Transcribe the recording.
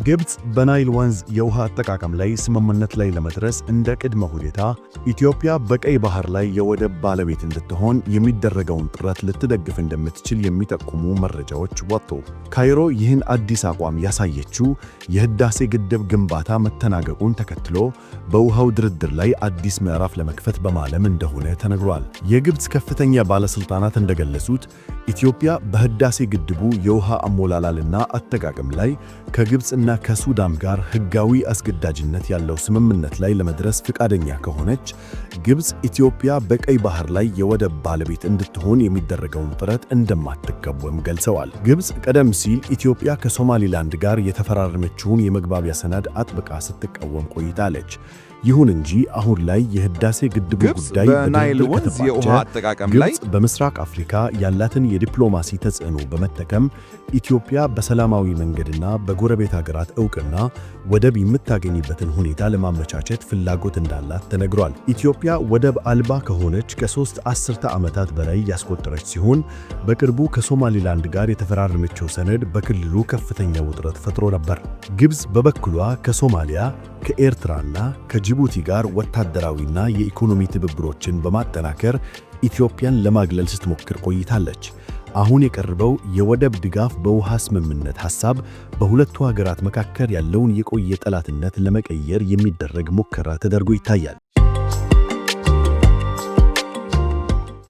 ግብጽ በናይል ወንዝ የውሃ አጠቃቀም ላይ ስምምነት ላይ ለመድረስ እንደ ቅድመ ሁኔታ ኢትዮጵያ በቀይ ባህር ላይ የወደብ ባለቤት እንድትሆን የሚደረገውን ጥረት ልትደግፍ እንደምትችል የሚጠቁሙ መረጃዎች ወጡ። ካይሮ ይህን አዲስ አቋም ያሳየችው የህዳሴ ግድብ ግንባታ መተናገቁን ተከትሎ በውሃው ድርድር ላይ አዲስ ምዕራፍ ለመክፈት በማለም እንደሆነ ተነግሯል። የግብጽ ከፍተኛ ባለስልጣናት እንደገለጹት ኢትዮጵያ በህዳሴ ግድቡ የውሃ አሞላላልና አጠቃቀም ላይ ከግብጽና ከሱዳን ጋር ህጋዊ አስገዳጅነት ያለው ስምምነት ላይ ለመድረስ ፈቃደኛ ከሆነች ግብጽ ኢትዮጵያ በቀይ ባህር ላይ የወደብ ባለቤት እንድትሆን የሚደረገውን ጥረት እንደማትቃወም ገልጸዋል። ግብጽ ቀደም ሲል ኢትዮጵያ ከሶማሊላንድ ጋር የተፈራረመችውን የመግባቢያ ሰነድ አጥብቃ ስትቃወም ቆይታለች። ይሁን እንጂ አሁን ላይ የህዳሴ ግድቡ ጉዳይ በናይል ወንዝ የውሃ አጠቃቀም ላይ ግብጽ በምስራቅ አፍሪካ ያላትን የዲፕሎማሲ ተጽዕኖ በመጠቀም ኢትዮጵያ በሰላማዊ መንገድና በጎረቤት ሀገራት ዕውቅና ወደብ የምታገኝበትን ሁኔታ ለማመቻቸት ፍላጎት እንዳላት ተነግሯል። ኢትዮጵያ ወደብ አልባ ከሆነች ከ3 አስርተ ዓመታት በላይ ያስቆጠረች ሲሆን በቅርቡ ከሶማሊላንድ ጋር የተፈራረመችው ሰነድ በክልሉ ከፍተኛ ውጥረት ፈጥሮ ነበር። ግብጽ በበኩሏ ከሶማሊያ ከኤርትራና ከጅቡቲ ጋር ወታደራዊና የኢኮኖሚ ትብብሮችን በማጠናከር ኢትዮጵያን ለማግለል ስትሞክር ቆይታለች። አሁን የቀረበው የወደብ ድጋፍ በውሃ ስምምነት ሐሳብ በሁለቱ ሀገራት መካከል ያለውን የቆየ ጠላትነት ለመቀየር የሚደረግ ሙከራ ተደርጎ ይታያል።